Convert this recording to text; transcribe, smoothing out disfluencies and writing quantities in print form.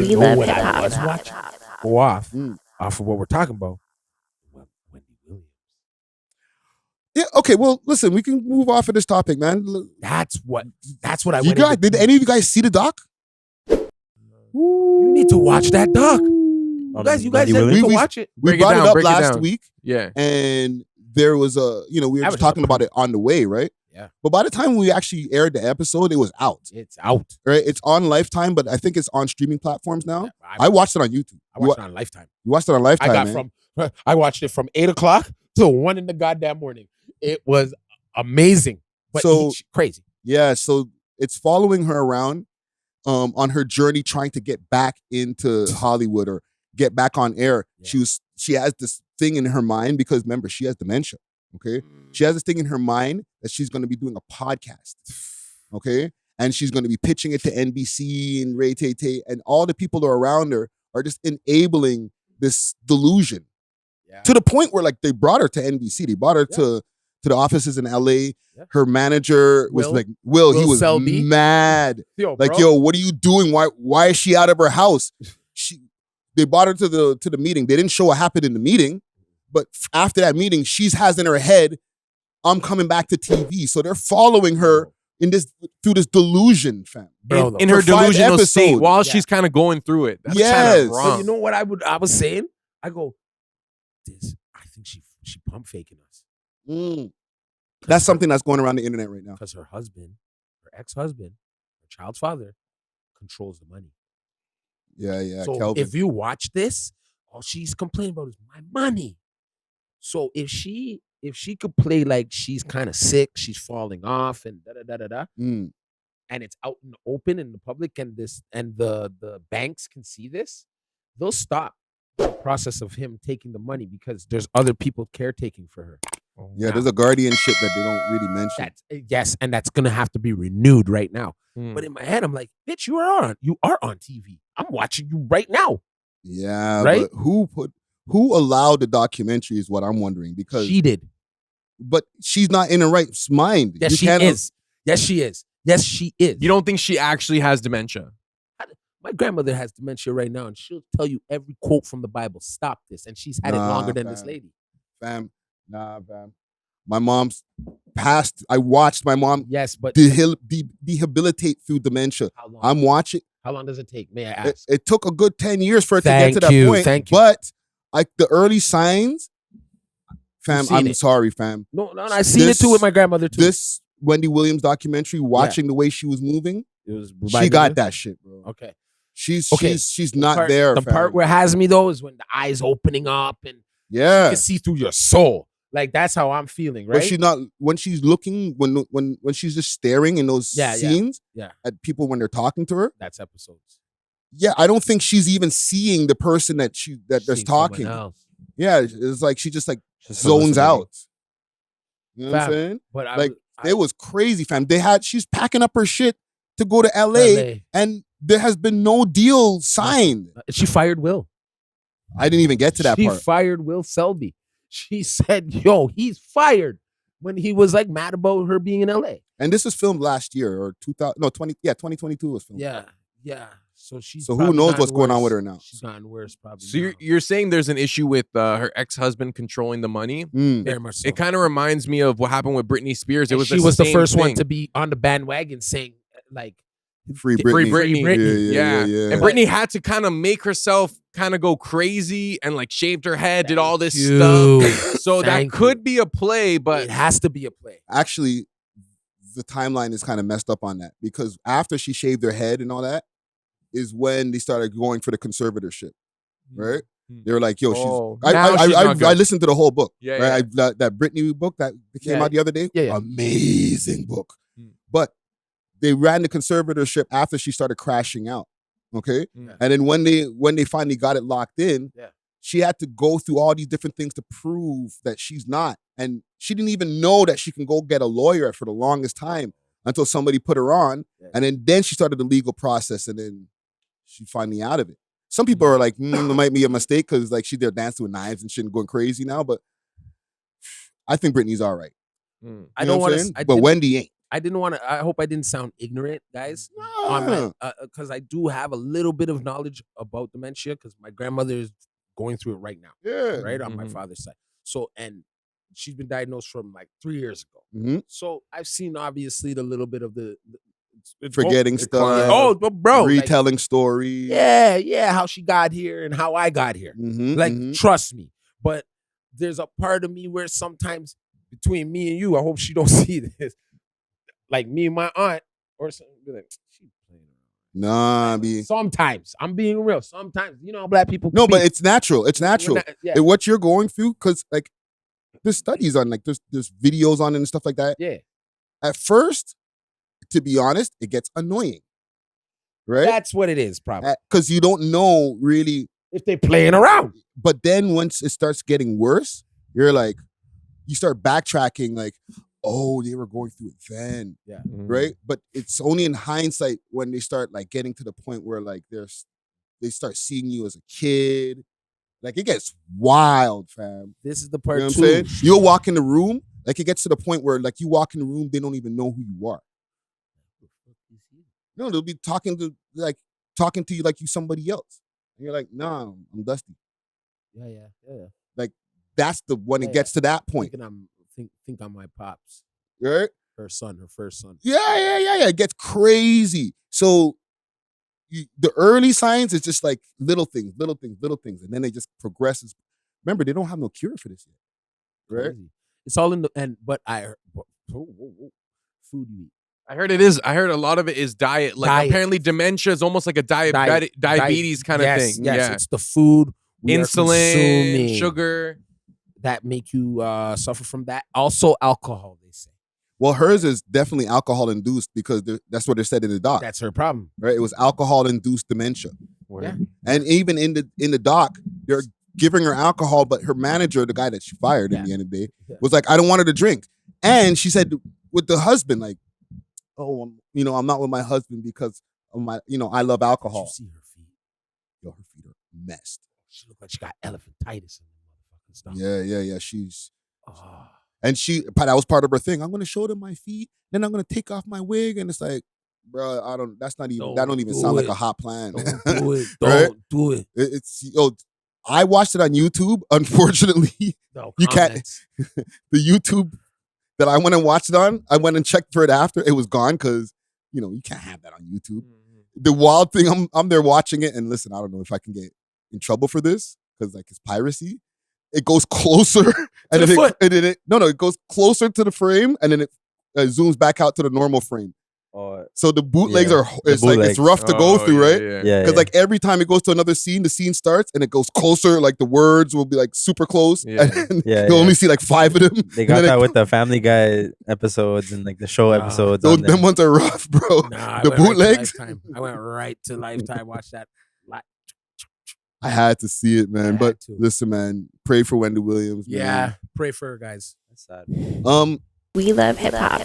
We know love what hip I hop. was watching? Go off of what we're talking about. Wendy Williams. Yeah. Okay. Well, listen, we can move off of this topic, man. That's what I You went guys, into. did any of you guys see the doc? You need to watch that doc. You guys Wendy need Williams? to watch it. We Break it brought it down, up break it last down. week, Yeah. and there was we were That just was talking about just it on the way, right? Yeah. But by the time we actually aired the episode, it was out. It's out. Right? It's on Lifetime, but I think it's on streaming platforms now. Yeah, I watched it on YouTube. I watched it on Lifetime. You watched it on Lifetime, I watched it from 8 o'clock to 1 in the goddamn morning. It was amazing, but crazy. Yeah, so it's following her around on her journey trying to get back into Hollywood or get back on air. Yeah. She has this thing in her mind because remember, she has dementia. Okay. She has this thing in her mind that she's going to be doing a podcast. Okay. And she's going to be pitching it to NBC and Ray Tay, and all the people that are around her are just enabling this delusion to the point where like they brought her to NBC. They brought her to the offices in LA. Yeah. Her manager was like, Will, he was Selby. Mad. Yo, what are you doing? Why is she out of her house? They brought her to the meeting. They didn't show what happened in the meeting, but after that meeting, she has in her head, I'm coming back to TV. So they're following her through this delusion, fam. In her delusional state while she's kind of going through it. That's kind of wrong. So you know what I was saying? I go, I think she pump faking us. That's something that's going around the internet right now. Because her ex-husband, her child's father, controls the money. Yeah. So Kelvin. if you watch this, all she's complaining about is my money. So if she could play like she's kind of sick, she's falling off and and it's out in the open in the public, and the banks can see this, they'll stop the process of him taking the money because there's other people caretaking for her. Yeah, there's a guardianship that they don't really mention. Yes, and that's gonna have to be renewed right now. But in my head, I'm like, bitch, you are on TV. I'm watching you right now. Yeah, right? But who allowed the documentary is what I'm wondering, because she did. But she's not in her right mind. Yes, she is. Yes, she is. Yes, she is. You don't think she actually has dementia? My grandmother has dementia right now, and she'll tell you every quote from the Bible. Stop this. And she's had it longer than this lady. Fam. My mom's passed. I watched my mom rehabilitate through dementia. How long? I'm watching. How long does it take? May I ask? It took a good 10 years for it to get to that point. Thank you. But like the early signs, fam, I'm sorry, fam. No, I seen it too with my grandmother too. This Wendy Williams documentary, watching the way she was moving, she got that shit, bro. Okay. She's not there. The part where it has me though is when the eyes opening up and you can see through your soul. Like that's how I'm feeling, right? But she's not when she's looking when she's just staring in those scenes at people when they're talking to her. That's episodes. Yeah, I don't think she's even seeing the person that they're talking. Yeah, it's like she just like zones out. You know what I'm saying? But it was crazy, fam. She's packing up her shit to go to LA. And there has been no deal signed. She fired Will. I didn't even get to that part. She fired Will Selby. She said, yo, he's fired when he was like mad about her being in LA. And this was filmed last year or 2022 was filmed. Yeah. So who knows what's going on with her now? She's gotten worse probably. So you're saying there's an issue with her ex-husband controlling the money? Very much so. It kind of reminds me of what happened with Britney Spears. She was the first one to be on the bandwagon saying like Free Britney. Yeah. And Britney had to kind of make herself kind of go crazy and like shaved her head, did all this stuff. So that could be a play, but it has to be a play. Actually, the timeline is kind of messed up on that because after she shaved her head and all that is when they started going for the conservatorship, right? They were like, yo, I listened to the whole book. Right? That Britney book that came out the other day. Amazing book. But they ran the conservatorship after she started crashing out. Okay. And then when they finally got it locked in, she had to go through all these different things to prove that she's not. And she didn't even know that she can go get a lawyer for the longest time until somebody put her on. And then she started the legal process and then she finally out of it. Some people are like, it might be a mistake because like she's there dancing with knives and shit and going crazy now. But I think Britney's all right. I don't want to. But Wendy ain't. I didn't want to. I hope I didn't sound ignorant, guys. Nah. Because I do have a little bit of knowledge about dementia because my grandmother is going through it right now. Yeah. Right on my father's side. So and she's been diagnosed from like 3 years ago. Mm-hmm. So I've seen obviously the little bit of the forgetting stuff. Oh, but bro, retelling stories. Yeah, how she got here and how I got here. Trust me. But there's a part of me where sometimes between me and you, I hope she don't see this. Like me and my aunt or something, be like, she's playing around. Nah, sometimes I'm being real. Sometimes, black people. No, but it's natural. It's natural. Yeah. What you're going through, because like there's studies on like there's videos on it and stuff like that. Yeah. At first, to be honest, it gets annoying. Right? That's what it is, probably. Because you don't know really if they're playing around. But then once it starts getting worse, you're like, you start backtracking like, oh, they were going through it then. Yeah. Right? But it's only in hindsight when they start like getting to the point where like they start seeing you as a kid. Like it gets wild, fam. This is the part what I'm saying? You'll walk in the room, like it gets to the point where like you walk in the room, they don't even know who you are. No, they'll be talking to you like you somebody else. And you're like, nah, I'm Dusty. Yeah. Like that's when it gets to that point. Think I'm my pops. Right? Her first son. Yeah. It gets crazy. So the early signs is just like little things. And then it just progresses. Remember, they don't have no cure for this yet. Right? Crazy. It's all in the but food you eat. I heard it is. I heard a lot of it is diet. Like apparently dementia is almost like a diabetes kind of thing. Yes, it's the food, insulin, sugar that make you suffer from that. Also, alcohol. They say. Well, hers is definitely alcohol induced because that's what they said in the doc. That's her problem, right? It was alcohol induced dementia. Yeah. And even in the doc, they're giving her alcohol, but her manager, the guy that she fired in the end of the day, was like, I don't want her to drink. And she said with the husband, like, oh, I'm not with my husband because of my, I love alcohol. Did you see her feet? Yo, her feet are messed. She looked like she got elephantitis in the motherfucking stuff. Yeah. She's, and that was part of her thing. I'm going to show them my feet, then I'm going to take off my wig. And it's like, bro, that don't even sound like a hot plan. Don't do it. Right? Don't do it. I watched it on YouTube. Unfortunately, you can't. The YouTube that I went and watched it on, I went and checked for it after. It was gone because, you can't have that on YouTube. Mm-hmm. The wild thing, I'm there watching it, and listen, I don't know if I can get in trouble for this because like it's piracy. It goes closer, and then it goes closer to the frame, and then it zooms back out to the normal frame. So the bootlegs it's rough to go through, right? Because like every time it goes to another scene, the scene starts and it goes closer. Like the words will be like super close, and you'll only see like 5 of them. They got that with the Family Guy episodes and like the show episodes. Them ones are rough, bro. The bootlegs. I went right to Lifetime. Watch that. I had to see it, man. But listen, man, pray for Wendy Williams. Yeah, man. Pray for her, guys. That's sad. We love hip hop.